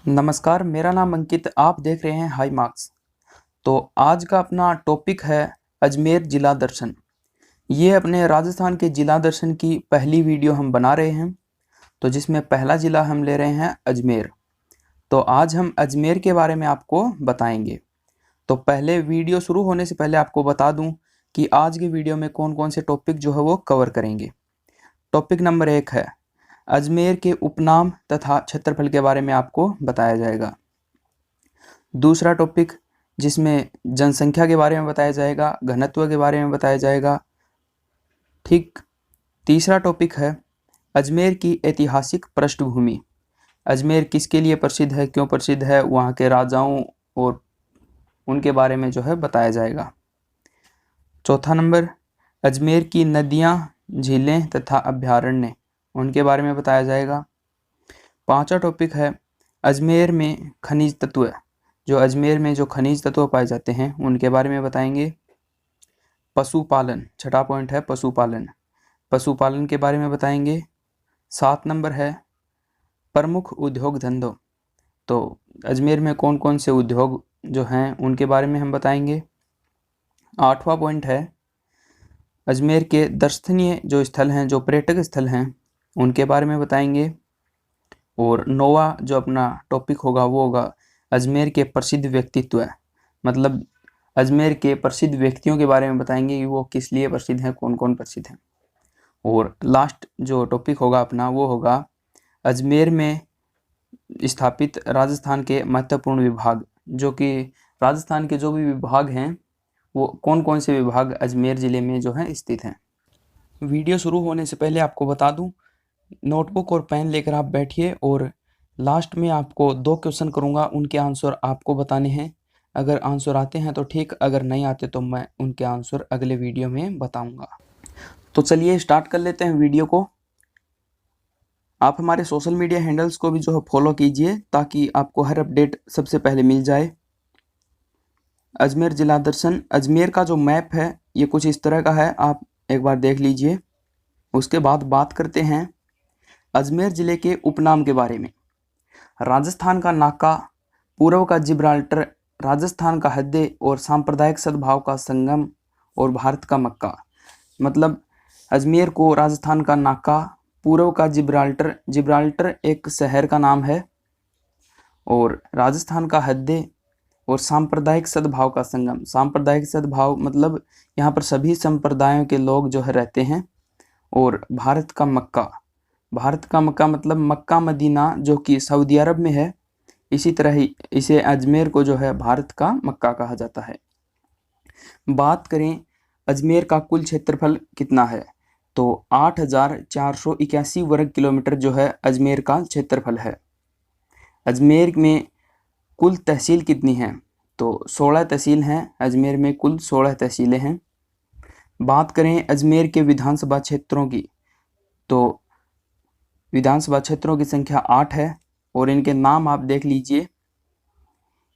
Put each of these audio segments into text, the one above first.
नमस्कार, मेरा नाम अंकित। आप देख रहे हैं हाई मार्क्स। तो आज का अपना टॉपिक है अजमेर जिला दर्शन। ये अपने राजस्थान के जिला दर्शन की पहली वीडियो हम बना रहे हैं, तो जिसमें पहला जिला हम ले रहे हैं अजमेर। तो आज हम अजमेर के बारे में आपको बताएंगे। तो पहले वीडियो शुरू होने से पहले आपको बता दूं कि आज की वीडियो में कौन कौन से टॉपिक जो है वो कवर करेंगे। टॉपिक नंबर 1 है अजमेर के उपनाम तथा क्षेत्रफल के बारे में आपको बताया जाएगा। दूसरा टॉपिक जिसमें जनसंख्या के बारे में बताया जाएगा, घनत्व के बारे में बताया जाएगा। ठीक। तीसरा टॉपिक है अजमेर की ऐतिहासिक पृष्ठभूमि। अजमेर किसके लिए प्रसिद्ध है, क्यों प्रसिद्ध है, वहाँ के राजाओं और उनके बारे में जो है बताया जाएगा। चौथा नंबर अजमेर की नदियाँ, झीलें तथा अभ्यारण्य, उनके बारे में बताया जाएगा। पांचवा टॉपिक है अजमेर में खनिज तत्व। जो अजमेर में जो खनिज तत्व पाए जाते हैं उनके बारे में बताएंगे। पशुपालन, छठा पॉइंट है पशुपालन। पशुपालन के बारे में बताएंगे। 7 नंबर है प्रमुख उद्योग धंधों। तो अजमेर में कौन कौन से उद्योग जो हैं उनके बारे में हम बताएंगे। 8वां पॉइंट है अजमेर के दर्शनीय जो स्थल हैं, जो पर्यटक स्थल हैं, उनके बारे में बताएंगे। और 9वां जो अपना टॉपिक होगा वो होगा अजमेर के प्रसिद्ध व्यक्तित्व। मतलब अजमेर के प्रसिद्ध व्यक्तियों के बारे में बताएंगे कि वो किस लिए प्रसिद्ध हैं, कौन कौन प्रसिद्ध हैं। और लास्ट जो टॉपिक होगा अपना वो होगा अजमेर में स्थापित राजस्थान के महत्वपूर्ण विभाग। जो कि राजस्थान के जो भी विभाग हैं वो कौन कौन से विभाग अजमेर ज़िले में जो हैं स्थित हैं। वीडियो शुरू होने से पहले आपको बता दूं, नोटबुक और पेन लेकर आप बैठिए और लास्ट में आपको 2 क्वेश्चन करूंगा, उनके आंसर आपको बताने हैं। अगर आंसर आते हैं तो ठीक, अगर नहीं आते तो मैं उनके आंसर अगले वीडियो में बताऊंगा। तो चलिए स्टार्ट कर लेते हैं वीडियो को। आप हमारे सोशल मीडिया हैंडल्स को भी जो है फॉलो कीजिए ताकि आपको हर अपडेट सबसे पहले मिल जाए। अजमेर जिला दर्शन, अजमेर का जो मैप है ये कुछ इस तरह का है, आप एक बार देख लीजिए। उसके बाद बात करते हैं अजमेर ज़िले के उपनाम के बारे में। राजस्थान का नाका, पूर्व का जिब्राल्टर, राजस्थान का हृदय और सांप्रदायिक सद्भाव का संगम और भारत का मक्का। मतलब अजमेर को राजस्थान का नाका, पूर्व का जिब्राल्टर, जिब्राल्टर एक शहर का नाम है, और राजस्थान का हृदय और सांप्रदायिक सद्भाव का संगम। सांप्रदायिक सद्भाव मतलब यहाँ पर सभी संप्रदायों के लोग जो है रहते हैं। और भारत का मक्का, भारत का मक्का मतलब मक्का मदीना जो कि सऊदी अरब में है। इसी तरह ही इसे अजमेर को जो है भारत का मक्का कहा जाता है। बात करें अजमेर का कुल क्षेत्रफल कितना है, तो 8,481 वर्ग किलोमीटर जो है अजमेर का क्षेत्रफल है। अजमेर में कुल तहसील कितनी हैं, तो 16 तहसील हैं। अजमेर में कुल 16 तहसीलें हैं। बात करें अजमेर के विधानसभा क्षेत्रों की, तो विधानसभा क्षेत्रों की संख्या 8 है और इनके नाम आप देख लीजिए।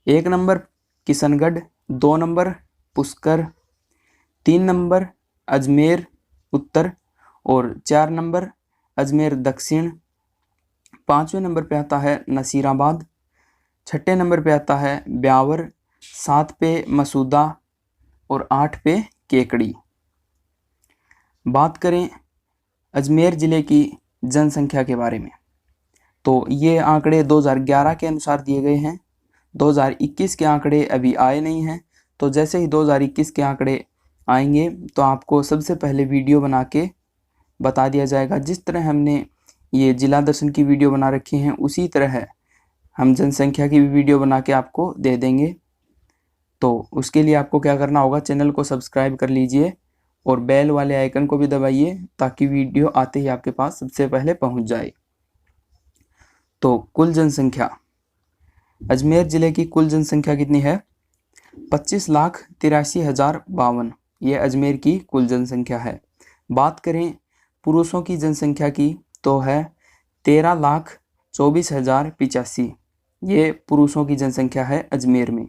1 number Kishangarh, 2 number Pushkar, 3 number Ajmer Uttar और 4 नंबर अजमेर दक्षिण। 5वें नंबर पे आता है नसीराबाद, 6ठे नंबर पे आता है ब्यावर, 7 पे मसूदा और 8 पे केकड़ी। बात करें अजमेर ज़िले की जनसंख्या के बारे में, तो ये आंकड़े 2011 के अनुसार दिए गए हैं। 2021 के आंकड़े अभी आए नहीं हैं। तो जैसे ही 2021 के आंकड़े आएंगे तो आपको सबसे पहले वीडियो बना के बता दिया जाएगा। जिस तरह हमने ये जिला दर्शन की वीडियो बना रखी हैं उसी तरह हम जनसंख्या की भी वीडियो बना के आपको दे देंगे। तो उसके लिए आपको क्या करना होगा, चैनल को सब्सक्राइब कर लीजिए और बेल वाले आइकन को भी दबाइए ताकि वीडियो आते ही आपके पास सबसे पहले पहुंच जाए। तो कुल जनसंख्या, अजमेर ज़िले की कुल जनसंख्या कितनी है, 25,83,052। ये अजमेर की कुल जनसंख्या है। बात करें पुरुषों की जनसंख्या की तो है 13,24,085। ये पुरुषों की जनसंख्या है अजमेर में।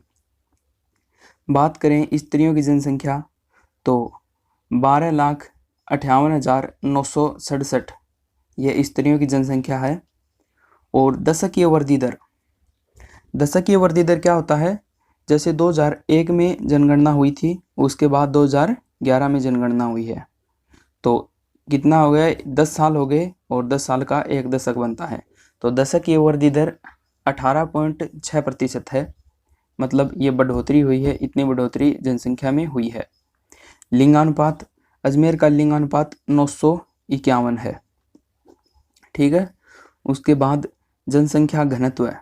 बात करें स्त्रियों की जनसंख्या तो 12,58,967। ये स्त्रियों की जनसंख्या है। और दशकीय वृद्धि दर, दशकीय वृद्धि दर क्या होता है? जैसे 2001 में जनगणना हुई थी, उसके बाद 2011 में जनगणना हुई है, तो कितना हो गया? 10 साल हो गए और 10 साल का 1 दशक बनता है। तो दशकीय वृद्धि दर 18.6% है, मतलब ये बढ़ोतरी हुई है, इतनी बढ़ोतरी जनसंख्या में हुई है। लिंगानुपात, अजमेर का लिंगानुपात 951 है, ठीक है। उसके बाद जनसंख्या घनत्व है,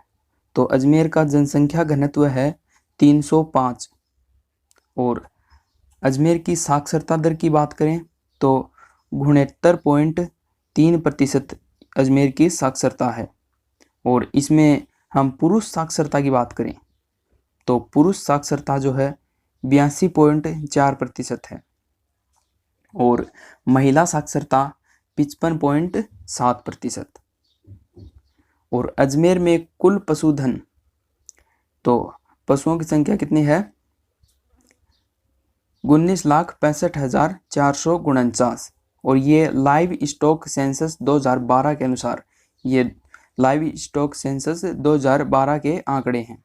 तो अजमेर का जनसंख्या घनत्व है 305। और अजमेर की साक्षरता दर की बात करें तो 69.3% अजमेर की साक्षरता है। और इसमें हम पुरुष साक्षरता की बात करें तो पुरुष साक्षरता जो है 82.4% है और महिला साक्षरता 55.7%। और अजमेर में कुल पशुधन, तो पशुओं की संख्या कितनी है? 19,65,449। और ये लाइव स्टॉक सेंसस 2012 के अनुसार, ये लाइव स्टॉक सेंसस 2012 के आंकड़े हैं,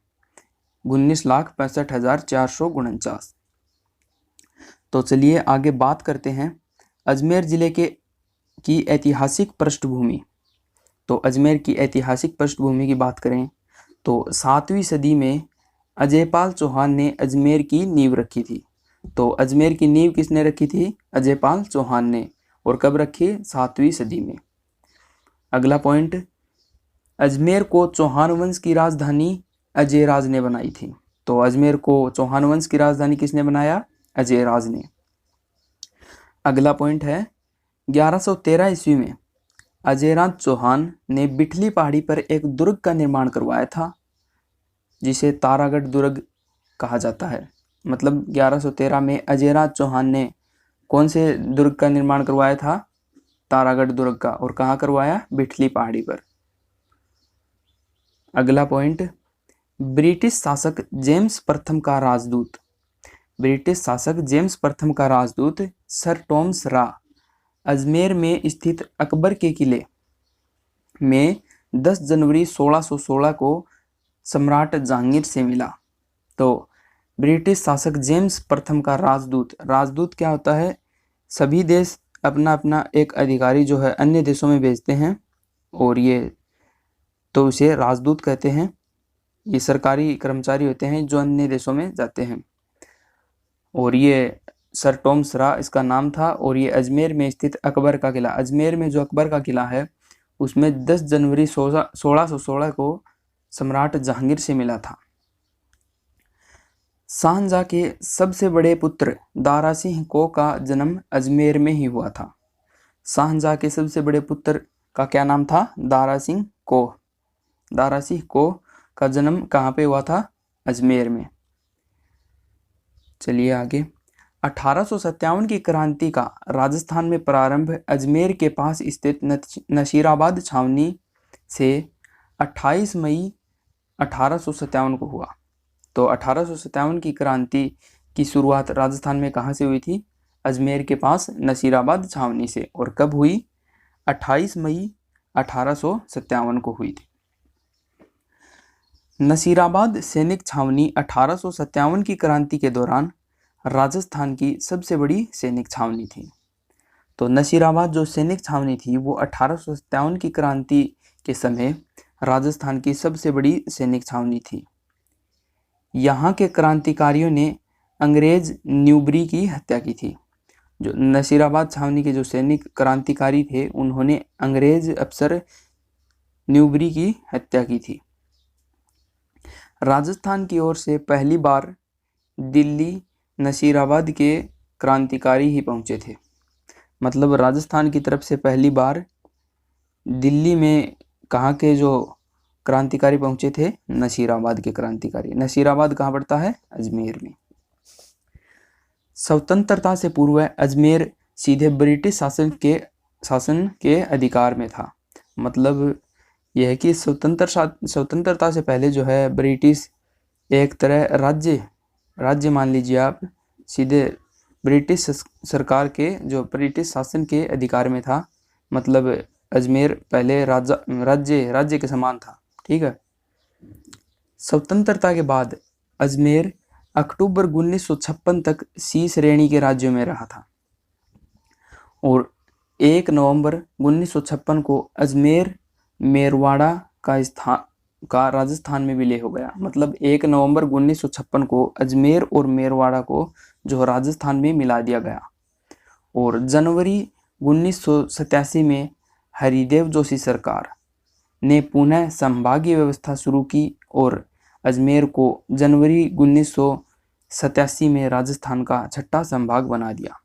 19,65,449। तो चलिए आगे बात करते हैं अजमेर जिले की ऐतिहासिक पृष्ठभूमि। तो अजमेर की ऐतिहासिक पृष्ठभूमि की बात करें तो 7वीं सदी में अजयपाल चौहान ने अजमेर की नींव रखी थी। तो अजमेर की नींव किसने रखी थी? अजयपाल चौहान ने। और कब रखी? 7वीं सदी में। अगला पॉइंट, अजमेर को चौहान वंश की राजधानी अजयराज ने बनाई थी। तो अजमेर को चौहान वंश की राजधानी किसने बनाया? अजयराज ने। अगला पॉइंट है 1113 ईस्वी में अजयराज चौहान ने बिठली पहाड़ी पर एक दुर्ग का निर्माण करवाया था, जिसे तारागढ़ दुर्ग कहा जाता है। मतलब 1113 में अजयराज चौहान ने कौन से दुर्ग का निर्माण करवाया था? तारागढ़ दुर्ग का। और कहाँ करवाया? बिठली पहाड़ी पर। अगला पॉइंट, ब्रिटिश शासक जेम्स प्रथम का राजदूत, ब्रिटिश शासक जेम्स प्रथम का राजदूत सर टॉमस रा अजमेर में स्थित अकबर के किले में 10 जनवरी 1616 को सम्राट जहांगीर से मिला। तो ब्रिटिश शासक जेम्स प्रथम का राजदूत, राजदूत क्या होता है? सभी देश अपना अपना एक अधिकारी जो है अन्य देशों में भेजते हैं, और ये तो उसे राजदूत कहते हैं। ये सरकारी कर्मचारी होते हैं जो अन्य देशों में जाते हैं। और ये सर टॉमस रा इसका नाम था। और ये अजमेर में स्थित अकबर का किला, अजमेर में जो अकबर का किला है उसमें 10 जनवरी 1616 को सम्राट जहांगीर से मिला था। शाहजहां के सबसे बड़े पुत्र दारा सिंह को का जन्म अजमेर में ही हुआ था। शाहजहां के सबसे बड़े पुत्र का क्या नाम था? दारा सिंह को। दारा सिंह को का जन्म कहाँ पे हुआ था? अजमेर में। चलिए आगे, 1857 की क्रांति का राजस्थान में प्रारंभ अजमेर के पास स्थित नशीराबाद छावनी से 28 मई 1857 को हुआ। तो 1857 की क्रांति की शुरुआत राजस्थान में कहाँ से हुई थी? अजमेर के पास नशीराबाद छावनी से। और कब हुई? 28 मई 1857 को हुई थी। नसीराबाद सैनिक छावनी 1857 की क्रांति के दौरान राजस्थान की सबसे बड़ी सैनिक छावनी थी। तो नसीराबाद जो सैनिक छावनी थी वो 1857 की क्रांति के समय राजस्थान की सबसे बड़ी सैनिक छावनी थी। यहाँ के क्रांतिकारियों ने अंग्रेज न्यूबरी की हत्या की थी। जो नसीराबाद छावनी के जो सैनिक क्रांतिकारी थे उन्होंने अंग्रेज अफसर न्यूबरी की हत्या की थी। राजस्थान की ओर से पहली बार दिल्ली नसीराबाद के क्रांतिकारी ही पहुंचे थे। मतलब राजस्थान की तरफ से पहली बार दिल्ली में कहाँ के जो क्रांतिकारी पहुंचे थे? नसीराबाद के क्रांतिकारी। नसीराबाद कहाँ पड़ता है? अजमेर में। स्वतंत्रता से पूर्व अजमेर सीधे ब्रिटिश शासन के अधिकार में था। मतलब यह है कि स्वतंत्रता से पहले जो है ब्रिटिश एक तरह राज्य मान लीजिए आप, सीधे ब्रिटिश सरकार के जो ब्रिटिश शासन के अधिकार में था। मतलब अजमेर पहले राज्य के समान था। ठीक है। स्वतंत्रता के बाद अजमेर अक्टूबर 1956 तक सी श्रेणी के राज्यों में रहा था और 1 नवंबर 1956 को अजमेर मेरवाड़ा का राजस्थान में विलय हो गया। मतलब 1 नवंबर 1956 को अजमेर और मेरवाड़ा को जो राजस्थान में मिला दिया गया और जनवरी 1987 में हरिदेव जोशी सरकार ने पुनः संभागीय व्यवस्था शुरू की और अजमेर को जनवरी 1987 में राजस्थान का छठा संभाग बना दिया।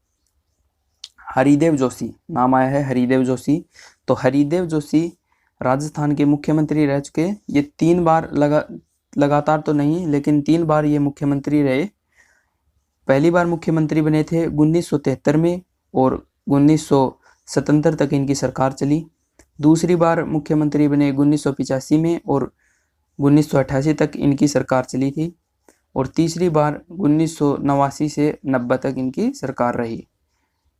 हरिदेव जोशी नाम आया है, हरिदेव जोशी। तो हरिदेव जोशी राजस्थान के मुख्यमंत्री रह चुके। ये 3 बार लगातार तो नहीं, लेकिन 3 बार ये मुख्यमंत्री रहे। पहली बार मुख्यमंत्री बने थे 1973 में और 1977 तक इनकी सरकार चली। दूसरी बार मुख्यमंत्री बने 1985 में और 1988 तक इनकी सरकार चली थी और तीसरी बार 1989 से 90 तक इनकी सरकार रही।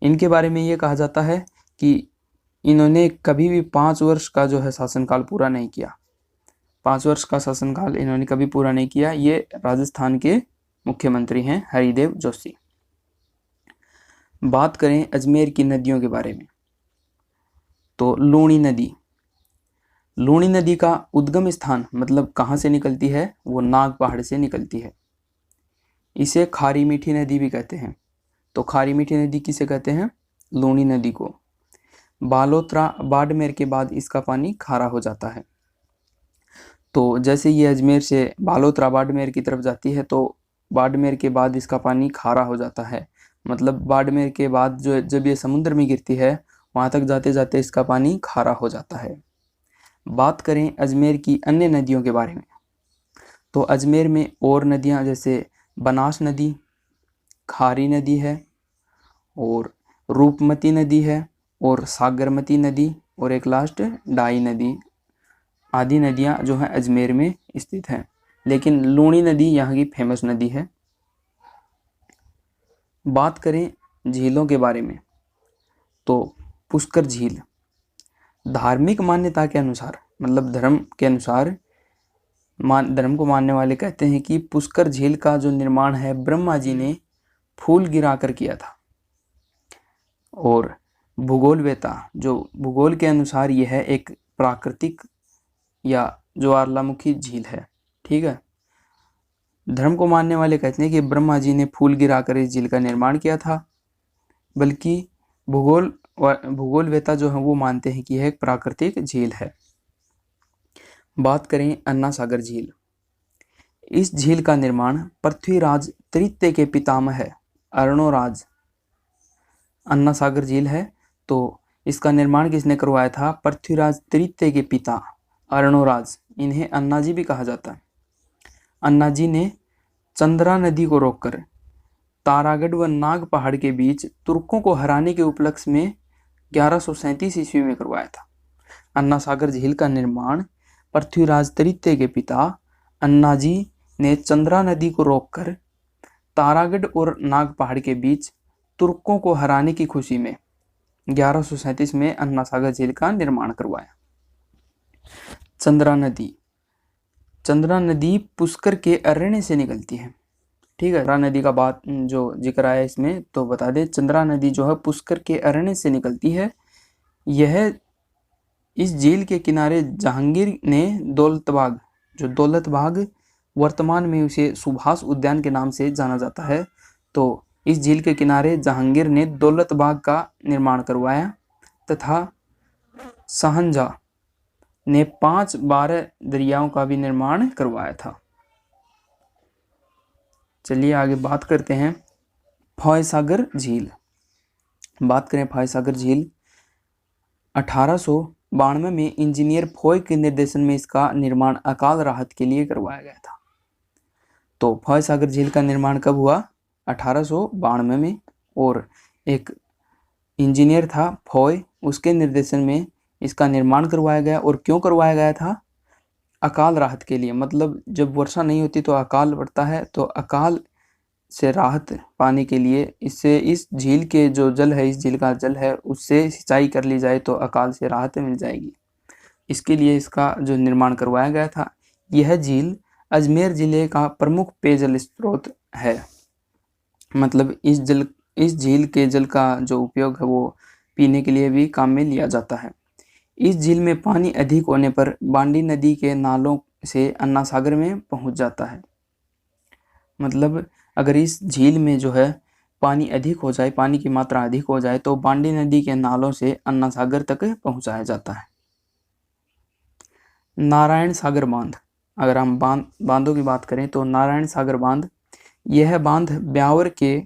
इनके बारे में ये कहा जाता है कि इन्होंने कभी भी 5 वर्ष का जो है शासनकाल पूरा नहीं किया। 5 वर्ष का शासनकाल इन्होंने कभी पूरा नहीं किया। ये राजस्थान के मुख्यमंत्री हैं हरिदेव जोशी। बात करें अजमेर की नदियों के बारे में तो लूणी नदी का उद्गम स्थान मतलब कहाँ से निकलती है, वो नाग पहाड़ से निकलती है। इसे खारी मीठी नदी भी कहते हैं। तो खारी मीठी नदी किसे कहते हैं? लूणी नदी को। बालोतरा बाड़मेर के बाद इसका पानी खारा हो जाता है। तो जैसे ये अजमेर से बालोतरा बाड़मेर की तरफ जाती है तो बाड़मेर के बाद इसका पानी खारा हो जाता है। मतलब बाड़मेर के बाद जो जब ये समुद्र में गिरती है वहाँ तक जाते जाते इसका पानी खारा हो जाता है। बात करें अजमेर की अन्य नदियों के बारे में तो अजमेर में और नदियाँ जैसे बनास नदी, खारी नदी है और रूपमती नदी है और सागरमती नदी और एक लास्ट डाई नदी आदि नदियाँ जो हैं अजमेर में स्थित हैं। लेकिन लूणी नदी यहाँ की फेमस नदी है। बात करें झीलों के बारे में तो पुष्कर झील धार्मिक मान्यता के अनुसार मतलब धर्म के अनुसार धर्म को मानने वाले कहते हैं कि पुष्कर झील का जो निर्माण है ब्रह्मा जी ने फूल गिराकर किया था और भूगोलवेता जो भूगोल के अनुसार यह है एक प्राकृतिक या ज्वालामुखी झील है। ठीक है। धर्म को मानने वाले कहते हैं कि ब्रह्मा जी ने फूल गिराकर इस झील का निर्माण किया था, बल्कि भूगोलवेता जो है वो मानते हैं कि यह एक प्राकृतिक झील है। बात करें अन्ना सागर झील। इस झील का निर्माण पृथ्वीराज तृतीय के पितामह अर्णोराज अन्ना सागर झील है। तो इसका निर्माण किसने करवाया था? पृथ्वीराज तृतीय के पिता अर्णोराज, इन्हें अन्ना जी भी कहा जाता है। अन्ना जी ने चंद्रा नदी को रोककर तारागढ़ व नाग पहाड़ के बीच तुर्कों को हराने के उपलक्ष्य में 1137 ईस्वी में करवाया था। अन्ना सागर झील का निर्माण पृथ्वीराज तृतीय के पिता अन्ना जी ने चंद्रा नदी को रोककर तारागढ़ और नाग पहाड़ के बीच तुर्कों को हराने की खुशी में 1137 में अन्ना सागर झील का निर्माण करवाया। चंद्रा नदी पुष्कर के अरण्य से निकलती है। ठीक है। चंद्रा नदी का बात जो जिक्र आया इसमें तो बता दें, चंद्रा नदी जो है पुष्कर के अरण्य से निकलती है। यह इस झील के किनारे जहांगीर ने दौलतबाग वर्तमान में उसे सुभाष उद्यान के नाम से जाना जाता है। तो इस झील के किनारे जहांगीर ने दौलतबाग का निर्माण करवाया तथा शाहजहां ने 5-12 दरियाओं का भी निर्माण करवाया था। चलिए आगे बात करते हैं फॉयसागर झील। बात करें फॉयसागर झील 1892 में इंजीनियर फॉय के निर्देशन में इसका निर्माण अकाल राहत के लिए करवाया गया था। तो फॉयसागर झील का निर्माण कब हुआ? 1892 में। और एक इंजीनियर था फॉय, उसके निर्देशन में इसका निर्माण करवाया गया। और क्यों करवाया गया था? अकाल राहत के लिए। मतलब जब वर्षा नहीं होती तो अकाल पड़ता है, तो अकाल से राहत पाने के लिए इससे इस झील के जो जल है, इस झील का जल है, उससे सिंचाई कर ली जाए तो अकाल से राहत मिल जाएगी। इसके लिए इसका जो निर्माण करवाया गया था। यह झील अजमेर ज़िले का प्रमुख पेयजल स्रोत है। मतलब इस झील के जल का जो उपयोग है वो पीने के लिए भी काम में लिया जाता है। इस झील में पानी अधिक होने पर बांडी नदी के नालों से अन्ना सागर में पहुंच जाता है। मतलब अगर इस झील में जो है पानी अधिक हो जाए, पानी की मात्रा अधिक हो जाए तो बांडी नदी के नालों से अन्ना सागर तक पहुंचाया जाता है। नारायण सागर बांध, अगर हम बांधों की बात करें तो नारायण सागर बांध, यह बांध ब्यावर के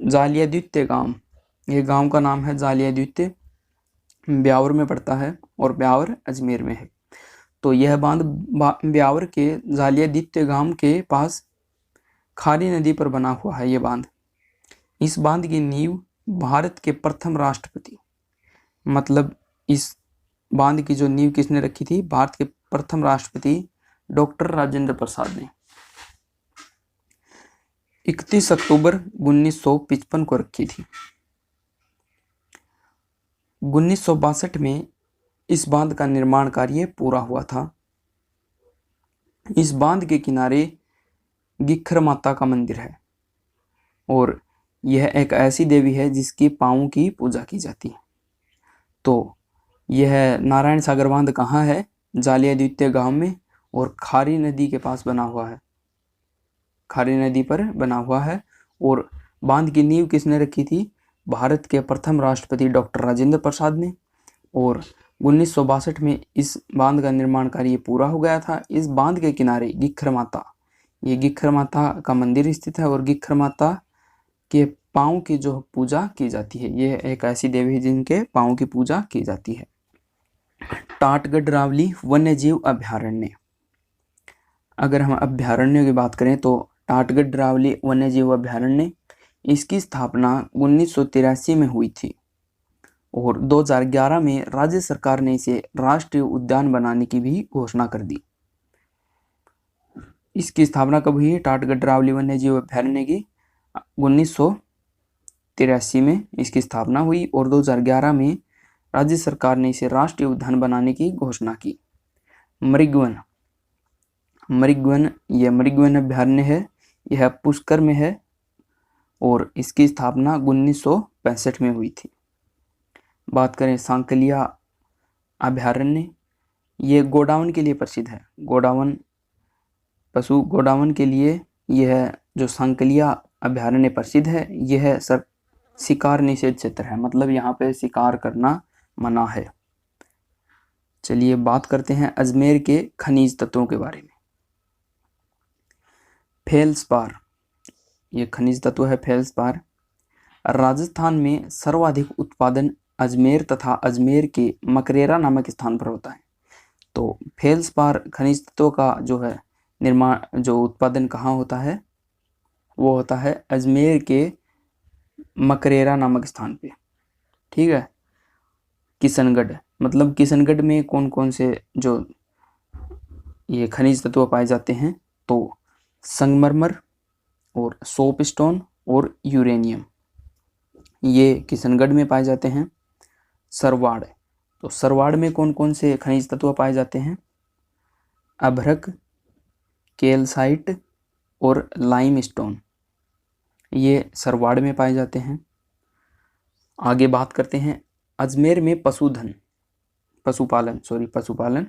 जालियाद्वितीय गांव, ये गांव का नाम है जालियाद्वितीय, ब्यावर में पड़ता है और ब्यावर अजमेर में है। तो यह बांध ब्यावर के जालियाद्वितीय गांव के पास खारी नदी पर बना हुआ है ये बांध। इस बांध की नींव भारत के प्रथम राष्ट्रपति, मतलब इस बांध की जो नींव किसने रखी थी? भारत के प्रथम राष्ट्रपति डॉक्टर राजेंद्र प्रसाद ने 31 अक्टूबर 1955 को रखी थी। 1962 में इस बांध का निर्माण कार्य पूरा हुआ था। इस बांध के किनारे गिखर माता का मंदिर है और यह एक ऐसी देवी है जिसकी पांवों की पूजा की जाती है। तो यह नारायण सागर बांध कहाँ है? जालियाद्वितीय गांव में और खारी नदी के पास बना हुआ है, खारी नदी पर बना हुआ है। और बांध की नींव किसने रखी थी? भारत के प्रथम राष्ट्रपति डॉक्टर राजेंद्र प्रसाद ने। और 1962 में इस बांध का निर्माण कार्य पूरा हो गया था। इस बांध के किनारे गिखर माता, ये गिखर माता का मंदिर स्थित है और गिखर माता के पाँव की जो पूजा की जाती है, ये एक ऐसी देवी है जिनके पाँव की पूजा की जाती है। टाटगढ़ रावली वन्यजीव अभयारण्य, अगर हम अभयारण्य की बात करें तो टाटगढ़ रावली वन्यजीव अभयारण्य, इसकी स्थापना 1983 में हुई थी और 2011 में राज्य सरकार ने इसे राष्ट्रीय उद्यान बनाने की भी घोषणा कर दी। इसकी स्थापना कब हुई? टाटगढ़ रावली वन्यजीव अभयारण्य की 1983 में इसकी स्थापना हुई और 2011 में राज्य सरकार ने इसे राष्ट्रीय उद्यान बनाने की घोषणा की। मृगवन, यह मृगवन अभयारण्य है, यह पुष्कर में है और इसकी स्थापना 1965 में हुई थी। बात करें सांकलिया अभयारण्य, ये गोडावन के लिए प्रसिद्ध है। गोडावन, पशु गोडावन के लिए यह जो सांकलिया अभयारण्य प्रसिद्ध है, यह शिकार निषेध क्षेत्र है, मतलब यहाँ पे शिकार करना मना है। चलिए बात करते हैं अजमेर के खनिज तत्वों के बारे में। फेल्सपार, ये खनिज तत्व है फेल्सपार। राजस्थान में सर्वाधिक उत्पादन अजमेर तथा अजमेर के मकरेरा नामक स्थान पर होता है। तो फेल्सपार खनिज तत्वों का जो है निर्माण, जो उत्पादन कहाँ होता है? वो होता है अजमेर के मकरेरा नामक स्थान पे। ठीक है। किशनगढ़, मतलब किशनगढ़ में कौन कौन से जो ये खनिज तत्व पाए जाते हैं? तो संगमरमर और सोप स्टोन और यूरेनियम, ये किशनगढ़ में पाए जाते हैं। सरवाड़, तो सरवाड़ में कौन कौन से खनिज तत्व पाए जाते हैं? अभ्रक, कैल्साइट और लाइमस्टोन, ये सरवाड़ में पाए जाते हैं। आगे बात करते हैं अजमेर में पशुपालन।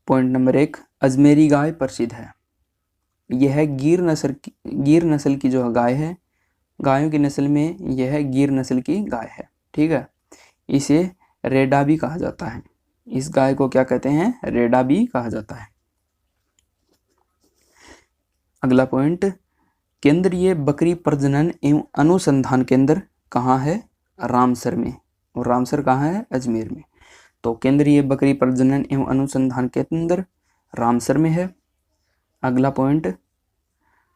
पॉइंट नंबर 1, अजमेरी गाय प्रसिद्ध है। यह गिर नस्ल की जो गाय है, गायों की नस्ल में यह गिर नस्ल की गाय है। ठीक है। इसे रेडा भी कहा जाता है। इस गाय को क्या कहते हैं? रेडा भी कहा जाता है। अगला पॉइंट, केंद्रीय बकरी प्रजनन एवं अनुसंधान केंद्र कहाँ है? रामसर में। और रामसर कहाँ है? अजमेर में। तो केंद्रीय बकरी प्रजनन एवं अनुसंधान केंद्र रामसर में है। अगला पॉइंट,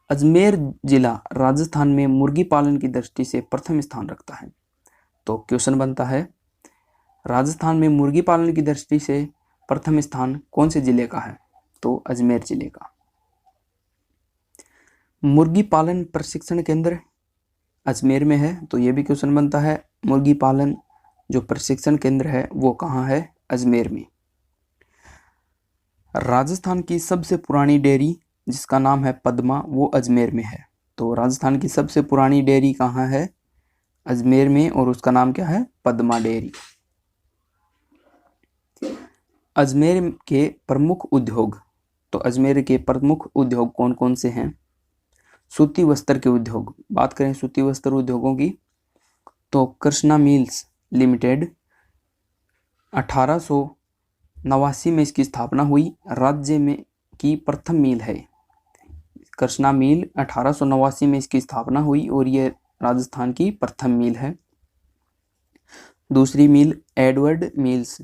अजमेर जिला राजस्थान में मुर्गी पालन की दृष्टि से प्रथम स्थान रखता है। तो क्वेश्चन बनता है, राजस्थान में मुर्गी पालन की दृष्टि से प्रथम स्थान कौन से जिले का है? तो अजमेर जिले का। मुर्गी पालन प्रशिक्षण केंद्र अजमेर में है, तो ये भी क्वेश्चन बनता है, मुर्गी पालन जो प्रशिक्षण केंद्र है वो कहाँ है? अजमेर में। राजस्थान की सबसे पुरानी डेयरी जिसका नाम है पद्मा, वो अजमेर में है। तो राजस्थान की सबसे पुरानी डेयरी कहाँ है? अजमेर में, और उसका नाम क्या है? पद्मा डेयरी। अजमेर के प्रमुख उद्योग, तो अजमेर के प्रमुख उद्योग कौन कौन से हैं? सूती वस्त्र के उद्योग। बात करें सूती वस्त्र उद्योगों की, तो कृष्णा मिल्स लिमिटेड 1889 में इसकी स्थापना हुई। राज्य में की प्रथम मिल है कृष्णा मिल। 1889 में इसकी स्थापना हुई और ये राजस्थान की प्रथम मिल है। दूसरी मिल एडवर्ड मिल्स,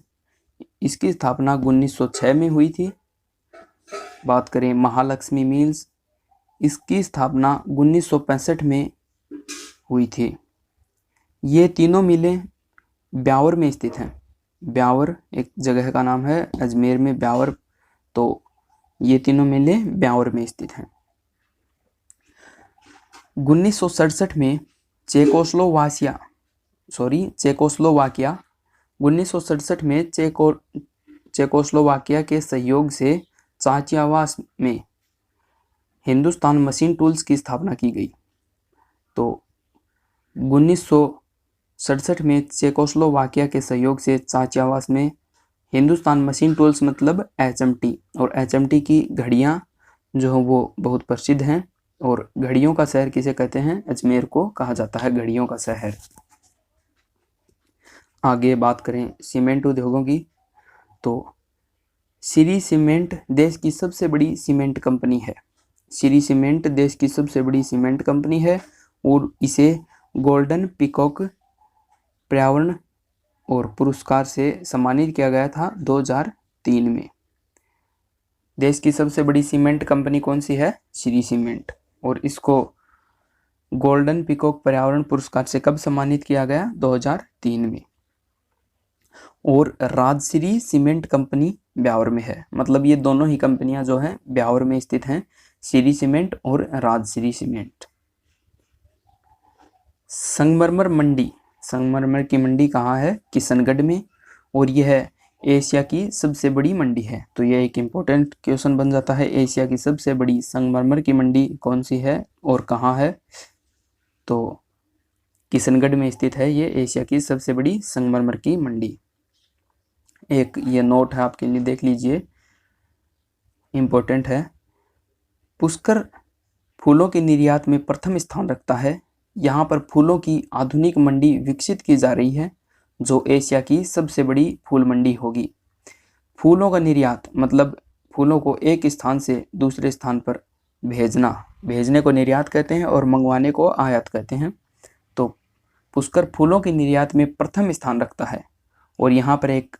इसकी स्थापना 1906 में हुई थी। बात करें महालक्ष्मी मिल्स, इसकी स्थापना 1965 में हुई थी। ये तीनों मिलें ब्यावर में स्थित हैं। ब्यावर एक जगह का नाम है, अजमेर में ब्यावर, तो ये तीनों मिलें ब्यावर में स्थित हैं। 1967 में चेकोस्लोवाकिया 1967 में चेकोस्लोवाकिया के सहयोग से चाचियावास में हिंदुस्तान मशीन टूल्स की स्थापना की गई। तो 1967 में चेकोस्लोवाकिया के सहयोग से चाचियावास में हिंदुस्तान मशीन टूल्स मतलब HMT, और HMT की घड़ियाँ जो हैं वो बहुत प्रसिद्ध हैं। और घड़ियों का शहर किसे कहते हैं? अजमेर को कहा जाता है घड़ियों का शहर। आगे बात करें सीमेंट उद्योगों की, तो श्री सीमेंट देश की सबसे बड़ी सीमेंट कंपनी है। श्री सीमेंट देश की सबसे बड़ी सीमेंट कंपनी है और इसे गोल्डन पीकॉक पर्यावरण और पुरस्कार से सम्मानित किया गया था 2003 में। देश की सबसे बड़ी सीमेंट कंपनी कौन सी है? श्री सीमेंट। और इसको गोल्डन पीकॉक पर्यावरण पुरस्कार से कब सम्मानित किया गया? 2003 में। और राजश्री सीमेंट कंपनी ब्यावर में है। मतलब ये दोनों ही कंपनियां जो हैं ब्यावर में स्थित हैं, श्री सीमेंट और राजश्री सीमेंट। संगमरमर मंडी, संगमरमर की मंडी कहाँ है? किशनगढ़ में, और यह एशिया की सबसे बड़ी मंडी है। तो यह एक इम्पोर्टेंट क्वेश्चन बन जाता है, एशिया की सबसे बड़ी संगमरमर की मंडी कौन सी है और कहाँ है? तो किशनगढ़ में स्थित है ये एशिया की सबसे बड़ी संगमरमर की मंडी। एक ये नोट है आपके लिए, देख लीजिए, इम्पोर्टेंट है। पुष्कर फूलों के निर्यात में प्रथम स्थान रखता है। यहाँ पर फूलों की आधुनिक मंडी विकसित की जा रही है जो एशिया की सबसे बड़ी फूल मंडी होगी। फूलों का निर्यात मतलब फूलों को एक स्थान से दूसरे स्थान पर भेजना, भेजने को निर्यात कहते हैं और मंगवाने को आयात कहते हैं। तो पुष्कर फूलों के निर्यात में प्रथम स्थान रखता है और यहाँ पर एक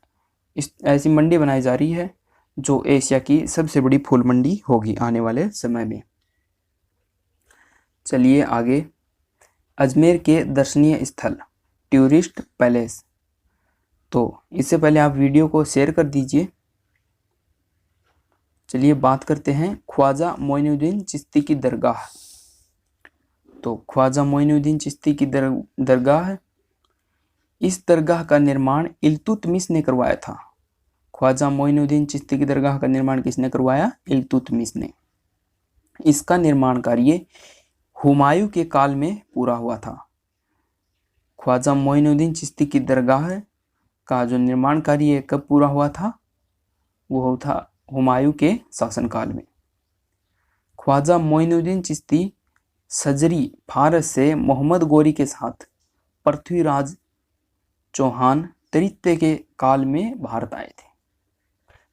ऐसी मंडी बनाई जा रही है जो एशिया की सबसे बड़ी फूल मंडी होगी आने वाले समय में। चलिए आगे, अजमेर के दर्शनीय स्थल, टूरिस्ट पैलेस। तो इससे पहले आप वीडियो को शेयर कर दीजिए। चलिए बात करते हैं ख्वाजा मोइनुद्दीन चिश्ती की दरगाह। तो ख्वाजा मोइनुद्दीन चिश्ती की दरगाह, इस दरगाह का निर्माण इल्तुतमिश ने करवाया था। ख्वाजा मोइनुद्दीन चिश्ती की दरगाह का निर्माण किसने करवाया? इल्तुतमिश ने। इसका निर्माण कार्य हुमायूं के काल में पूरा हुआ था। ख्वाजा मोइनुद्दीन चिश्ती की दरगाह का जो निर्माण कार्य कब पूरा हुआ था? वो था हुमायूं के शासनकाल में। ख्वाजा मोइनुद्दीन चिश्ती सजरी फारस से मोहम्मद गोरी के साथ पृथ्वीराज चौहान तृतीय के काल में भारत आए थे।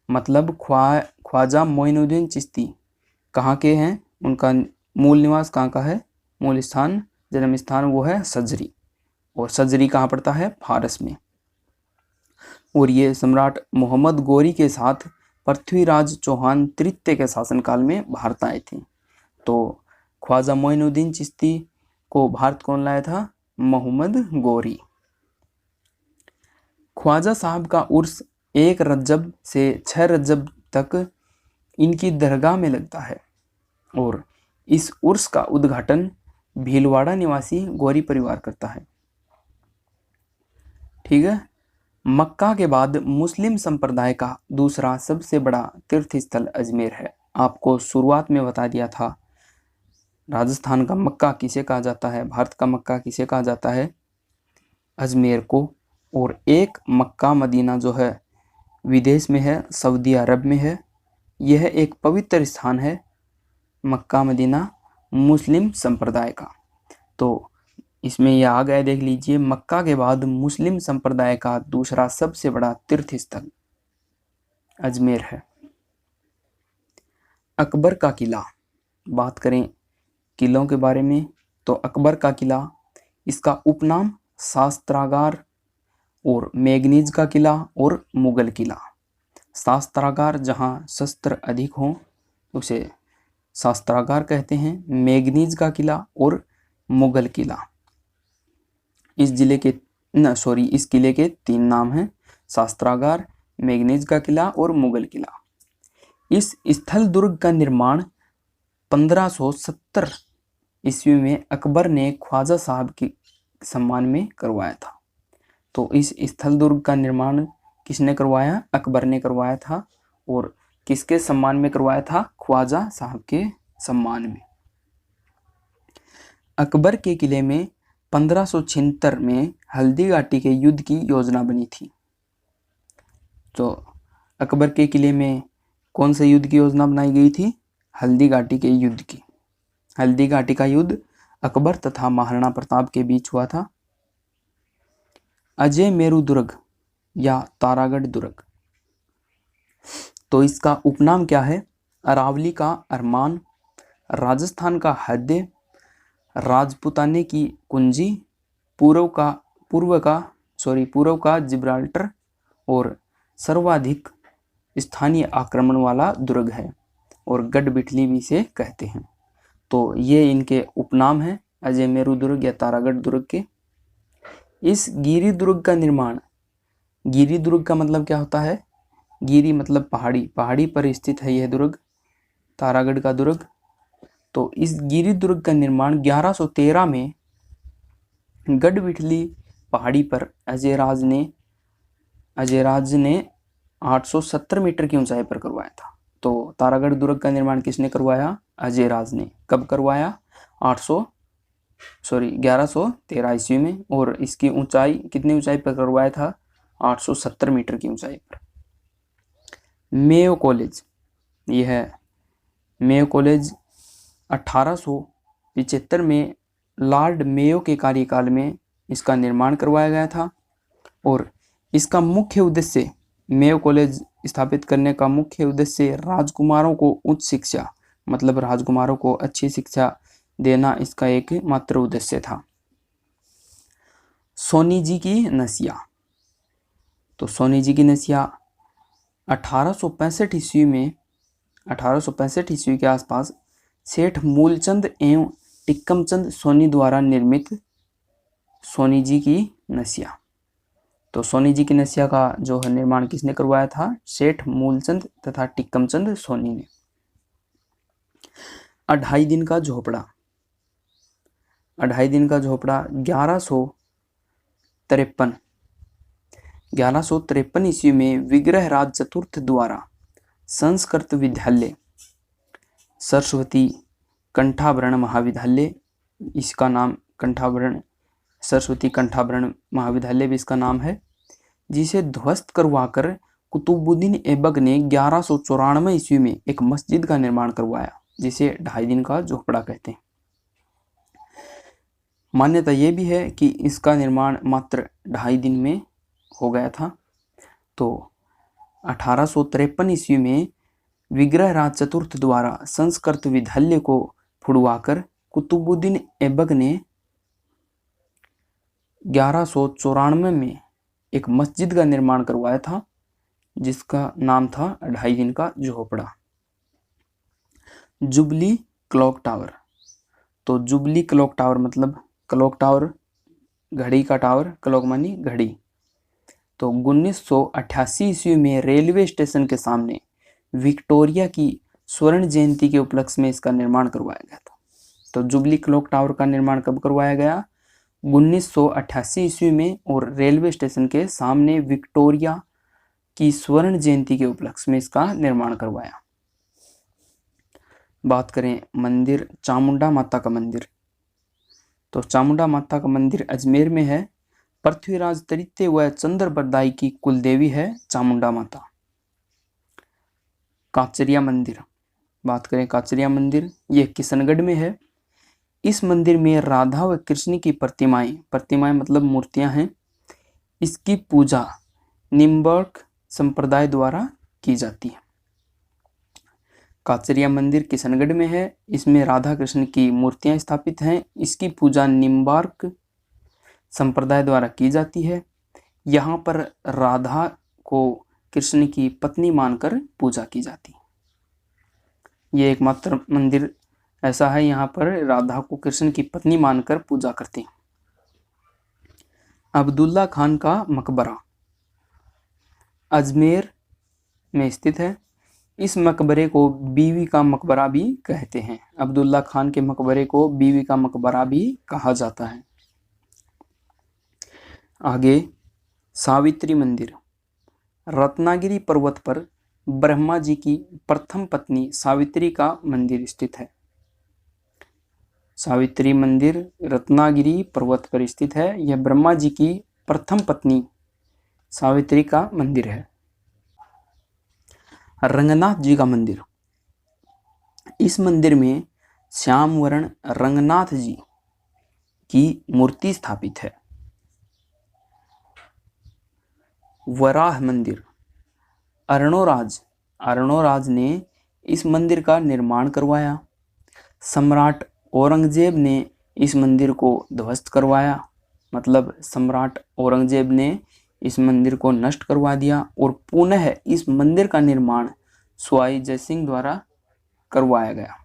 मतलब ख्वाजा मोइनुद्दीन चिश्ती कहाँ के हैं? उनका मूल निवास कहाँ का है? मूल स्थान, जन्म स्थान वो है सजरी, और सजरी कहाँ पड़ता है? फारस में। और ये सम्राट मोहम्मद गोरी के साथ पृथ्वीराज चौहान तृतीय के शासनकाल में भारत आए थे। तो ख्वाजा मोइनुद्दीन चिश्ती को भारत कौन लाया था? मोहम्मद गोरी। ख्वाजा साहब का उर्स 1 रजब से 6 रजब तक इनकी दरगाह में लगता है और इस उर्स का उद्घाटन भीलवाड़ा निवासी गोरी परिवार करता है। ठीक है, मक्का के बाद मुस्लिम संप्रदाय का दूसरा सबसे बड़ा तीर्थ स्थल अजमेर है। आपको शुरुआत में बता दिया था, राजस्थान का मक्का किसे कहा जाता है, भारत का मक्का किसे कहा जाता है, अजमेर को। और एक मक्का मदीना जो है विदेश में है, सऊदी अरब में है। यह एक पवित्र स्थान है, मक्का मदीना मुस्लिम संप्रदाय का। तो इसमें यह आ गया, देख लीजिए, मक्का के बाद मुस्लिम संप्रदाय का दूसरा सबसे बड़ा तीर्थ स्थल अजमेर है। अकबर का किला, बात करें किलों के बारे में तो अकबर का किला, इसका उपनाम शास्त्रागार और मैगनीज का किला और मुगल किला। शास्त्रागार जहाँ शस्त्र अधिक हों उसे शास्त्रागार कहते हैं। मैगनीज का किला और मुगल किला, इस किले के 3 नाम हैं, शास्त्रागार, मैगनीज का किला और मुगल किला। इस स्थल दुर्ग का निर्माण 1570 ईस्वी में अकबर ने ख्वाजा साहब के सम्मान में करवाया था। तो इस स्थल दुर्ग का निर्माण किसने करवाया? अकबर ने करवाया था। और किसके सम्मान में करवाया था? ख्वाजा साहब के सम्मान में। अकबर के किले में 1576 में हल्दी घाटी के युद्ध की योजना बनी थी। तो अकबर के किले में कौन से युद्ध की योजना बनाई गई थी? हल्दी घाटी के युद्ध की। हल्दी घाटी का युद्ध अकबर तथा महाराणा प्रताप के बीच हुआ था। अजय मेरू दुर्ग या तारागढ़ दुर्ग, तो इसका उपनाम क्या है? अरावली का अरमान, राजस्थान का हृदय, राजपुताने की कुंजी, पूर्व का जिब्राल्टर और सर्वाधिक स्थानीय आक्रमण वाला दुर्ग है और गढ़बिठली भी इसे कहते हैं। तो ये इनके उपनाम हैं, अजय मेरू दुर्ग या तारागढ़ दुर्ग के। इस गिरी दुर्ग का निर्माण, गिरी दुर्ग का मतलब क्या होता है? गिरी मतलब पहाड़ी, पहाड़ी पर स्थित है यह दुर्ग, तारागढ़ का दुर्ग। तो इस गिरी दुर्ग का निर्माण 1113 में गढ़बिठली पहाड़ी पर अजयराज ने 870 मीटर की ऊंचाई पर करवाया था। तो तारागढ़ दुर्ग का निर्माण किसने करवाया? अजयराज ने। कब करवाया? 1113 ईस्वी में। और इसकी ऊंचाई कितनी ऊंचाई पर करवाया था? 870 मीटर की ऊंचाई पर। मेयो कॉलेज, यह है मेयो कॉलेज 1875 में लॉर्ड मेयो के कार्यकाल में इसका निर्माण करवाया गया था। और इसका मुख्य उद्देश्य, मेयो कॉलेज स्थापित करने का मुख्य उद्देश्य राजकुमारों को उच्च शिक्षा, मतलब राजकुमारों को अच्छी शिक्षा देना इसका एक मात्र उद्देश्य था। सोनी जी की नसिया, तो सोनी जी की नसिया 1865 ईस्वी के आसपास सेठ मूलचंद एवं टिक्कमचंद सोनी द्वारा निर्मित सोनी जी की नसिया। तो सोनी जी की नसिया का जो है निर्माण किसने करवाया था? सेठ मूलचंद तथा टिक्कमचंद सोनी ने। 2.5 दिन का झोपड़ा, 2.5 दिन का झोपड़ा 1153 ईस्वी में विग्रहराज चतुर्थ द्वारा संस्कृत विद्यालय सरस्वती कंठाभरण महाविद्यालय, इसका नाम सरस्वती कंठाभरण महाविद्यालय भी इसका नाम है, जिसे ध्वस्त करवाकर कुतुबुद्दीन ऐबक ने 1194 ईस्वी में एक मस्जिद का निर्माण करवाया, जिसे 2.5 दिन का झोपड़ा कहते हैं। मान्यता यह भी है कि इसका निर्माण मात्र 2.5 दिन में हो गया था। तो 1853 ईस्वी में विग्रहराज चतुर्थ द्वारा संस्कृत विद्यालय को फुड़वाकर कुतुबुद्दीन ऐबक ने 1194 में एक मस्जिद का निर्माण करवाया था, जिसका नाम था 2.5 दिन का झोपड़ा। जुबली क्लॉक टावर, तो जुबली क्लॉक टावर मतलब क्लॉक टावर घड़ी का टावर, क्लॉक मानी घड़ी। तो 1988 ईस्वी में रेलवे स्टेशन के सामने विक्टोरिया की स्वर्ण जयंती के उपलक्ष्य में इसका निर्माण करवाया गया था। तो जुबली क्लॉक टावर का निर्माण कब करवाया गया? 1988 ईस्वी में, और रेलवे स्टेशन के सामने विक्टोरिया की स्वर्ण जयंती के उपलक्ष्य में इसका निर्माण करवाया। बात करें मंदिर चामुंडा माता का मंदिर, तो चामुंडा माता का मंदिर अजमेर में है। पृथ्वीराज तृतीय व चंद्रबरदाई की कुलदेवी है चामुंडा माता। काचरिया मंदिर, बात करें काचरिया मंदिर, यह किशनगढ़ में है। इस मंदिर में राधा व कृष्ण की प्रतिमाएं मतलब मूर्तियां हैं। इसकी पूजा निम्बर्क संप्रदाय द्वारा की जाती है। काचरिया मंदिर किशनगढ़ में है। इसमें राधा कृष्ण की मूर्तियां स्थापित हैं। इसकी पूजा निम्बार्क संप्रदाय द्वारा की जाती है। यहाँ पर राधा को कृष्ण की पत्नी मानकर पूजा की जाती है। ये एकमात्र मंदिर ऐसा है यहाँ पर राधा को कृष्ण की पत्नी मानकर पूजा करते हैं। अब्दुल्ला खान का मकबरा अजमेर में स्थित है। इस मकबरे को बीवी का मकबरा भी कहते हैं। अब्दुल्ला खान के मकबरे को बीवी का मकबरा भी कहा जाता है। आगे सावित्री मंदिर, रत्नागिरी पर्वत पर ब्रह्मा जी की प्रथम पत्नी सावित्री का मंदिर स्थित है। सावित्री मंदिर रत्नागिरी पर्वत पर स्थित है। यह ब्रह्मा जी की प्रथम पत्नी सावित्री का मंदिर है। रंगनाथ जी का मंदिर, इस मंदिर में श्याम वर्ण रंगनाथ जी की मूर्ति स्थापित है। वराह मंदिर, अर्णोराज ने इस मंदिर का निर्माण करवाया। सम्राट औरंगजेब ने इस मंदिर को ध्वस्त करवाया, मतलब सम्राट औरंगजेब ने इस मंदिर को नष्ट करवा दिया और पुनः इस मंदिर का निर्माण स्वाई जयसिंह द्वारा करवाया गया।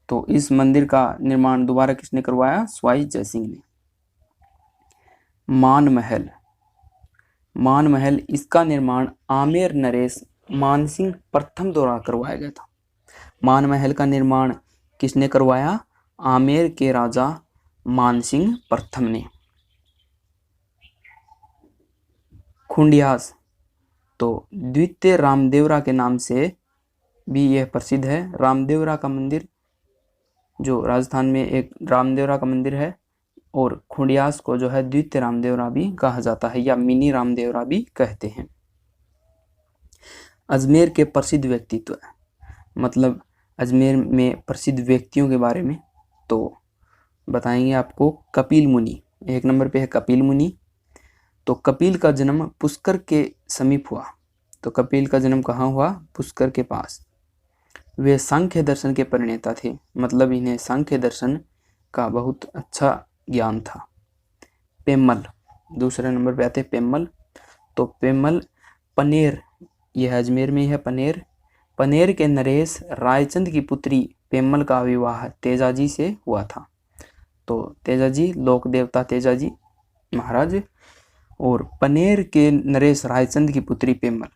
तो इस मंदिर का निर्माण दोबारा किसने करवाया? स्वाई जयसिंह ने। मान महल, इसका निर्माण आमेर नरेश मानसिंह प्रथम द्वारा करवाया गया था। मान महल का निर्माण किसने करवाया? आमेर के राजा मानसिंह प्रथम ने। खुंडियास, तो द्वितीय रामदेवरा के नाम से भी यह प्रसिद्ध है। रामदेवरा का मंदिर, जो राजस्थान में एक रामदेवरा का मंदिर है, और खुंडियास को जो है द्वितीय रामदेवरा भी कहा जाता है या मिनी रामदेवरा भी कहते हैं। अजमेर के प्रसिद्ध व्यक्तित्व, मतलब अजमेर में प्रसिद्ध व्यक्तियों के बारे में तो बताएंगे आपको। कपिल मुनि, एक नंबर पे है कपिल मुनि। तो कपिल का जन्म पुष्कर के समीप हुआ। तो कपिल का जन्म कहाँ हुआ? पुष्कर के पास। वे सांख्य दर्शन के प्रणेता थे, मतलब इन्हें सांख्य दर्शन का बहुत अच्छा ज्ञान था। पेम्मल, दूसरे नंबर पे आते पेम्मल। तो पेम्मल पनेर, यह अजमेर में है पनेर। पनेर के नरेश रायचंद की पुत्री पेम्मल का विवाह तेजाजी से हुआ था। तो तेजाजी लोक देवता तेजाजी महाराज, और पनेर के नरेश रायचंद की पुत्री पेम्मल,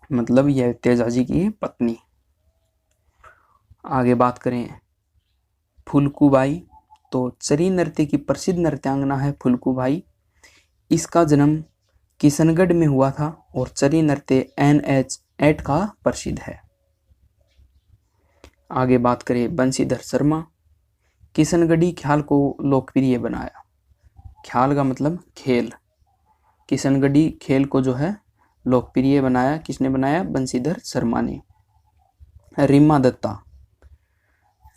मतलब यह तेजाजी की पत्नी। आगे बात करें फुल्कूबाई, तो चरी नृत्य की प्रसिद्ध नृत्यांगना है फुल्कूबाई। इसका जन्म किशनगढ़ में हुआ था और चरी नृत्य NH8 का प्रसिद्ध है। आगे बात करें बंशीधर शर्मा, किशनगढ़ी ख्याल को लोकप्रिय बनाया। ख्याल का मतलब खेल, किशनगढ़ी खेल को जो है लोकप्रिय बनाया। किसने बनाया? बंशीधर शर्मा ने। रीमा दत्ता,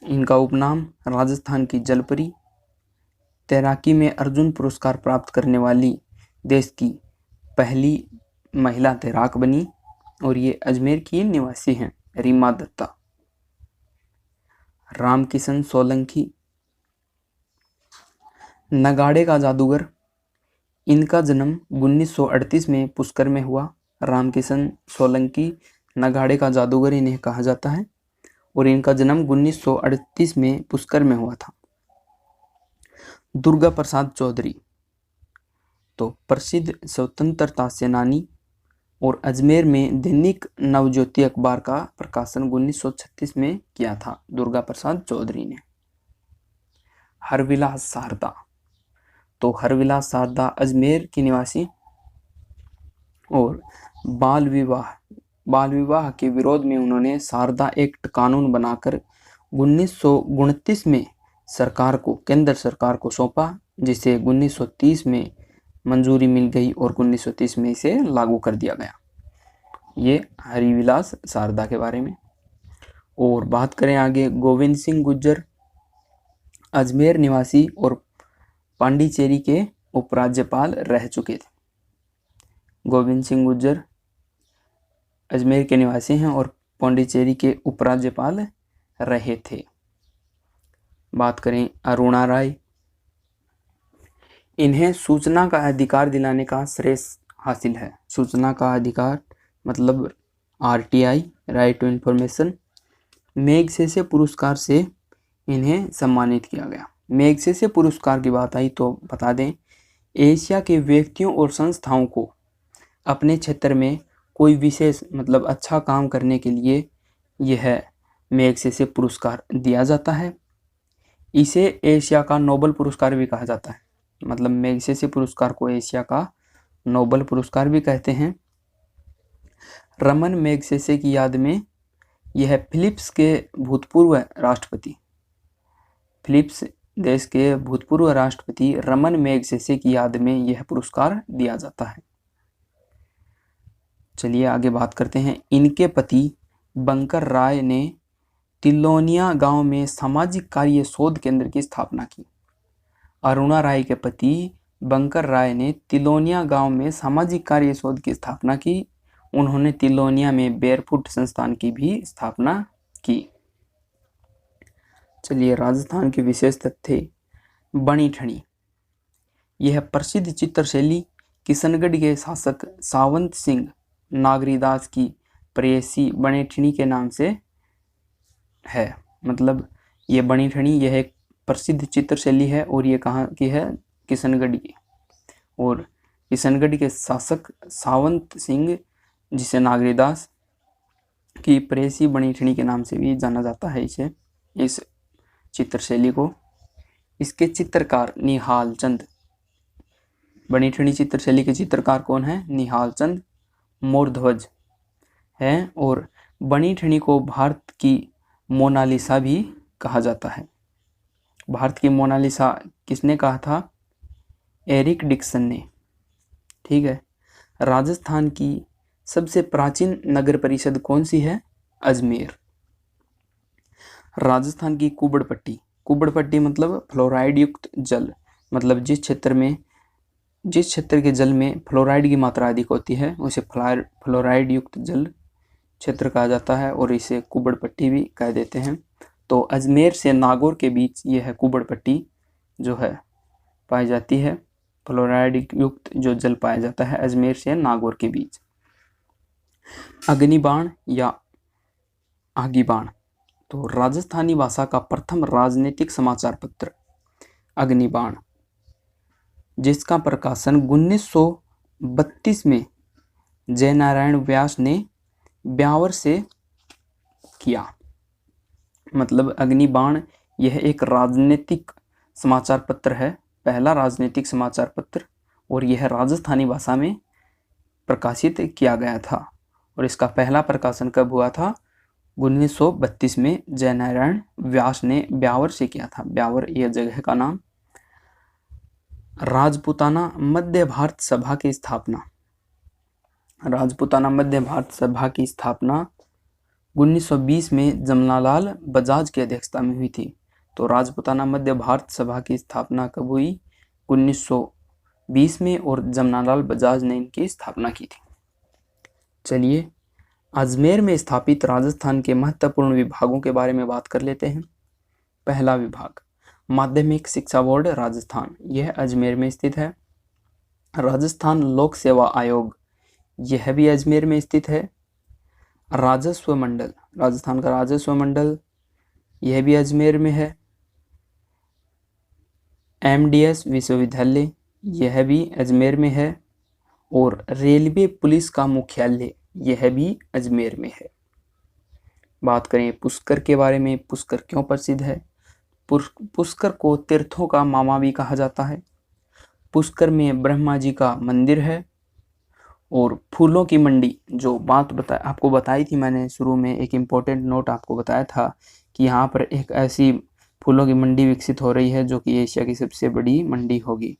इनका उपनाम राजस्थान की जलपरी। तैराकी में अर्जुन पुरस्कार प्राप्त करने वाली देश की पहली महिला तैराक बनी, और ये अजमेर की निवासी हैं रीमा दत्ता। रामकिशन सोलंकी, नगाड़े का जादूगर, इनका जन्म 1938 में पुष्कर में हुआ। रामकिशन सोलंकी नगाड़े का जादूगर इन्हें कहा जाता है, और इनका जन्म 1938 में पुष्कर में हुआ था। दुर्गा प्रसाद चौधरी, तो प्रसिद्ध स्वतंत्रता सेनानी, और अजमेर में दैनिक नवज्योति अखबार का प्रकाशन 1936 में किया था दुर्गा प्रसाद चौधरी ने। हरविलास शारदा। तो हरविलास शारदा अजमेर की निवासी और बाल विवाह के विरोध में उन्होंने शारदा एक्ट कानून बनाकर 1929 में केंद्र सरकार को सौंपा, जिसे 1930 में मंजूरी मिल गई और 1930 में इसे लागू कर दिया गया। ये हरिविलास शारदा के बारे में। और बात करें आगे, गोविंद सिंह गुर्जर अजमेर निवासी और पांडिचेरी के उपराज्यपाल रह चुके थे। गोविंद सिंह गुर्जर अजमेर के निवासी हैं और पांडिचेरी के उपराज्यपाल रहे थे। बात करें अरुणा राय, इन्हें सूचना का अधिकार दिलाने का श्रेय हासिल है। सूचना का अधिकार मतलब RTI, right to information. Magsaysay पुरस्कार से इन्हें सम्मानित किया गया। मैग्सेसे पुरस्कार की बात आई तो बता दें, एशिया के व्यक्तियों और संस्थाओं को अपने क्षेत्र में कोई विशेष मतलब अच्छा काम करने के लिए यह मैग्सेसे पुरस्कार दिया जाता है। इसे एशिया का नोबेल पुरस्कार भी कहा जाता है। मतलब मैग्सेसे पुरस्कार को एशिया का नोबेल पुरस्कार भी कहते हैं। रमन मैग्सेसे की याद में यह फिलिप्स के भूतपूर्व राष्ट्रपति, फिलिप्स देश के भूतपूर्व राष्ट्रपति रमन मैग्सेसे की याद में यह पुरस्कार दिया जाता है। चलिए आगे बात करते हैं। इनके पति बंकर राय ने तिलोनिया गांव में सामाजिक कार्य शोध केंद्र की स्थापना की। अरुणा राय के पति बंकर राय ने तिलोनिया गांव में सामाजिक कार्य शोध की स्थापना की। उन्होंने तिलोनिया में बेरफुट संस्थान की भी स्थापना की। चलिए राजस्थान के विशेष तथ्य। बणिठनी, यह प्रसिद्ध चित्रशैली किशनगढ़ के शासक सावंत सिंह नागरीदास की प्रेयसी बणिठनी के नाम से है। मतलब ये बणिठनी यह एक प्रसिद्ध चित्रशैली है और ये कहाँ की है? किशनगढ़ की। और किशनगढ़ के शासक सावंत सिंह, जिसे नागरीदास की प्रेयसी बणिठनी के नाम से भी जाना जाता है इस चित्रशैली को। इसके चित्रकार निहाल चंद, बणिठनी चित्रशैली के चित्रकार कौन है? निहाल चंद मोरध्वज हैं। और बणिठनी को भारत की मोनालिसा भी कहा जाता है। भारत की मोनालिसा किसने कहा था? एरिक डिक्सन ने। ठीक है। राजस्थान की सबसे प्राचीन नगर परिषद कौन सी है? अजमेर। राजस्थान की कुबड़ पट्टी मतलब फ्लोराइड युक्त जल, मतलब जिस क्षेत्र के जल में फ्लोराइड की मात्रा अधिक होती है उसे फ्लोराइड युक्त जल क्षेत्र कहा जाता है और इसे कुबड़ पट्टी भी कह देते हैं। तो अजमेर से नागौर के बीच यह कुबड़ पट्टी जो है पाई जाती है। फ्लोराइड युक्त जो जल पाया जाता है अजमेर से नागौर के बीच। अग्निबाण या आगीबाण, तो राजस्थानी भाषा का प्रथम राजनीतिक समाचार पत्र अग्निबाण, जिसका प्रकाशन 1932 में जयनारायण व्यास ने ब्यावर से किया। मतलब अग्निबाण यह एक राजनीतिक समाचार पत्र है, पहला राजनीतिक समाचार पत्र, और यह राजस्थानी भाषा में प्रकाशित किया गया था। और इसका पहला प्रकाशन कब हुआ था? 1932 में जयनारायण व्यास ने ब्यावर से किया था। ब्यावर यह जगह का नाम। राजपूताना मध्य भारत सभा की स्थापना, राजपूताना मध्य भारत सभा की स्थापना 1920 में जमनालाल बजाज की अध्यक्षता में हुई थी। तो राजपूताना मध्य भारत सभा की स्थापना कब हुई? 1920 में, और जमनालाल बजाज ने इनकी स्थापना की थी। चलिए अजमेर में स्थापित राजस्थान के महत्वपूर्ण विभागों के बारे में बात कर लेते हैं। पहला विभाग माध्यमिक शिक्षा बोर्ड राजस्थान, यह अजमेर में स्थित है। राजस्थान लोक सेवा आयोग, यह भी अजमेर में स्थित है। राजस्व मंडल, राजस्थान का राजस्व मंडल, यह भी अजमेर में है। MDS विश्वविद्यालय, यह भी अजमेर में है। और रेलवे पुलिस का मुख्यालय, यह भी अजमेर में है। बात करें पुष्कर के बारे में, पुष्कर क्यों प्रसिद्ध है? पुष्कर को तीर्थों का मामा भी कहा जाता है। पुष्कर में ब्रह्मा जी का मंदिर है। और फूलों की मंडी, जो बात आपको बताई थी मैंने शुरू में, एक इम्पोर्टेंट नोट आपको बताया था कि यहाँ पर एक ऐसी फूलों की मंडी विकसित हो रही है जो कि एशिया की सबसे बड़ी मंडी होगी।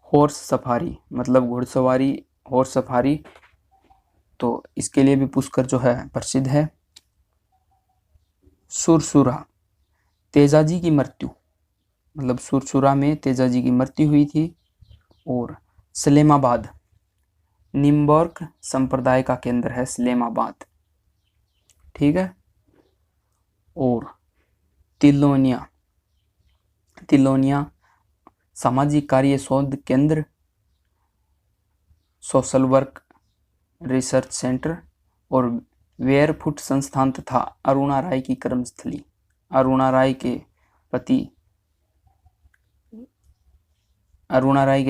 हॉर्स सफारी मतलब घुड़सवारी, हॉर्स सफारी, तो इसके लिए भी पुष्कर जो है प्रसिद्ध है। सुरसुरा, तेजाजी की मृत्यु, मतलब सुरसुरा में तेजाजी की मृत्यु हुई थी। और सलेमाबाद, निम्बर्क संप्रदाय का केंद्र है सलेमाबाद, ठीक है। और तिलोनिया, तिलोनिया सामाजिक कार्य शोध केंद्र, सोशल वर्क रिसर्च सेंटर और वेयरफुट संस्थान तथा अरुणा राय की कर्मस्थली। अरुणा राय के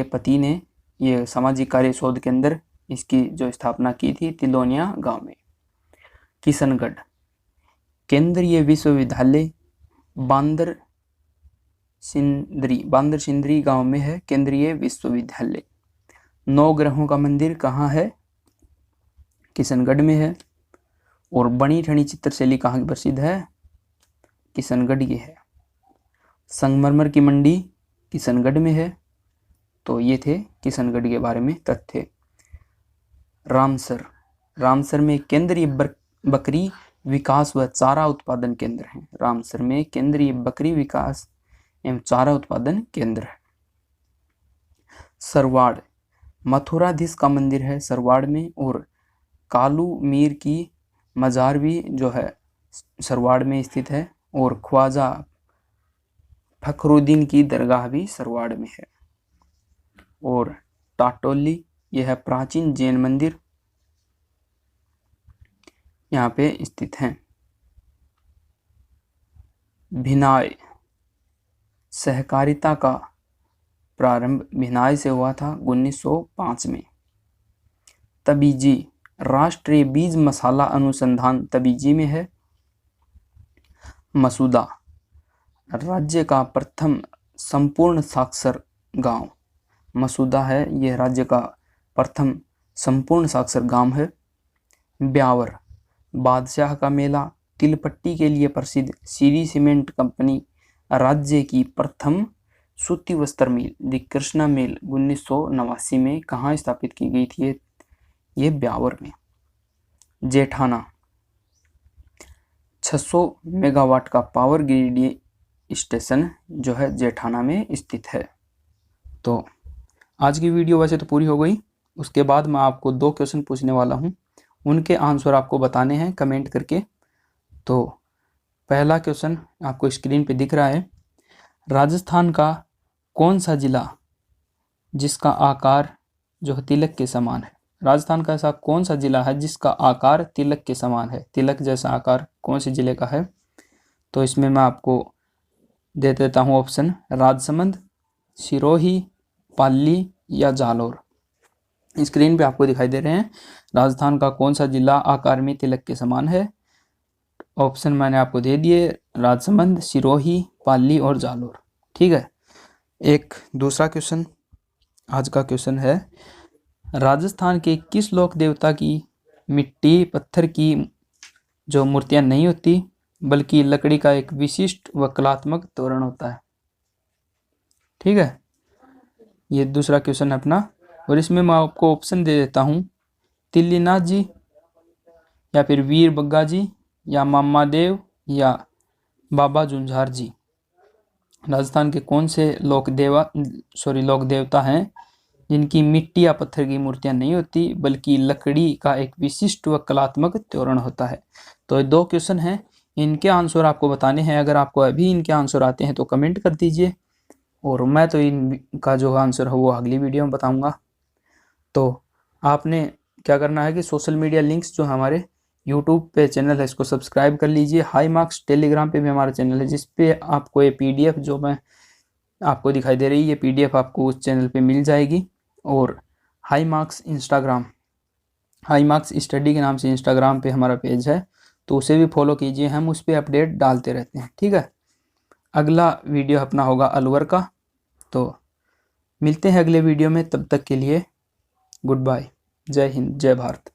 पति ने ये सामाजिक कार्य शोध केंद्र, इसकी जो स्थापना की थी तिलोनिया गांव में। किशनगढ़, केंद्रीय विश्वविद्यालय बांदर सिंदरी गांव में है केंद्रीय विश्वविद्यालय। 9 ग्रहों का मंदिर कहाँ है? किशनगढ़ में है। और बनी ठनी चित्रशैली कहाँ की प्रसिद्ध है? किशनगढ़ की है। संगमरमर की मंडी किशनगढ़ में है। तो ये थे किशनगढ़ के बारे में तथ्य। रामसर, रामसर में केंद्रीय बकरी विकास व चारा उत्पादन केंद्र है। रामसर में केंद्रीय बकरी विकास एवं चारा उत्पादन केंद्र है। सरवाड़, मथुराधीश का मंदिर है सरवाड़ में। और कालू मीर की मजार भी जो है सरवाड़ में स्थित है। और ख्वाजा फखरुद्दीन की दरगाह भी सरवाड़ में है। और टाटोली, यह है प्राचीन जैन मंदिर, यहाँ पे स्थित है। भिनाय, सहकारिता का प्रारंभ भिनाय से हुआ था 1905 में। तबीजी, राष्ट्रीय बीज मसाला अनुसंधान तबीजी में है। मसूदा, राज्य का प्रथम संपूर्ण साक्षर गांव। मसूदा है यह राज्य का प्रथम संपूर्ण साक्षर गांव है। ब्यावर, बादशाह का मेला, तिलपट्टी के लिए प्रसिद्ध सीरी सीमेंट कंपनी, राज्य की प्रथम सूती वस्त्र मिल दी कृष्णा मिल 1989 में कहाँ स्थापित की गई थी? ये ब्यावर में। जेठाना, 600 मेगावाट का पावर ग्रिड स्टेशन जो है जेठाना में स्थित है। तो आज की वीडियो वैसे तो पूरी हो गई। उसके बाद मैं आपको 2 क्वेश्चन पूछने वाला हूँ, उनके आंसर आपको बताने हैं कमेंट करके। तो पहला क्वेश्चन आपको स्क्रीन पे दिख रहा है। राजस्थान का कौन सा जिला जिसका आकार जो है तिलक के समान है? राजस्थान का ऐसा कौन सा जिला है जिसका आकार तिलक के समान है? तिलक जैसा आकार कौन से जिले का है? तो इसमें मैं आपको दे देता हूँ ऑप्शन, राजसमंद, सिरोही, पाली या जालोर। स्क्रीन पे आपको दिखाई दे रहे हैं राजस्थान का कौन सा जिला आकार में तिलक के समान है। ऑप्शन मैंने आपको दे दिए, राजसमंद, सिरोही, पाली और जालोर, ठीक है। एक दूसरा क्वेश्चन, आज का क्वेश्चन है, राजस्थान के किस लोक देवता की मिट्टी पत्थर की जो मूर्तियां नहीं होती बल्कि लकड़ी का एक विशिष्ट व कलात्मक तोरण होता है? ठीक है, ये दूसरा क्वेश्चन है अपना। और इसमें मैं आपको ऑप्शन दे देता हूँ, तिल्लीनाथ जी या फिर वीर बग्गा जी या मामा देव या बाबा जुंझार जी। राजस्थान के कौन से लोक देवता हैं जिनकी मिट्टी या पत्थर की मूर्तियां नहीं होती बल्कि लकड़ी का एक विशिष्ट व कलात्मक तोरण होता है? तो ये 2 क्वेश्चन हैं, इनके आंसर आपको बताने हैं। अगर आपको अभी इनके आंसर आते हैं तो कमेंट कर दीजिए, और मैं तो इनका जो आंसर है वो अगली वीडियो में बताऊंगा। तो आपने क्या करना है कि सोशल मीडिया लिंक्स जो हमारे यूट्यूब पे चैनल है इसको सब्सक्राइब कर लीजिए। हाई मार्क्स टेलीग्राम पे भी हमारा चैनल है, जिस पे आपको ये PDF जो मैं आपको दिखाई दे रही है, ये PDF आपको उस चैनल पे मिल जाएगी। और high marks Instagram, high marks study के नाम से इंस्टाग्राम पे हमारा पेज है, तो उसे भी फॉलो कीजिए, हम उस पर अपडेट डालते रहते हैं। ठीक है, अगला वीडियो अपना होगा अलवर का। तो मिलते हैं अगले वीडियो में, तब तक के लिए गुड बाय। जय हिंद, जय भारत।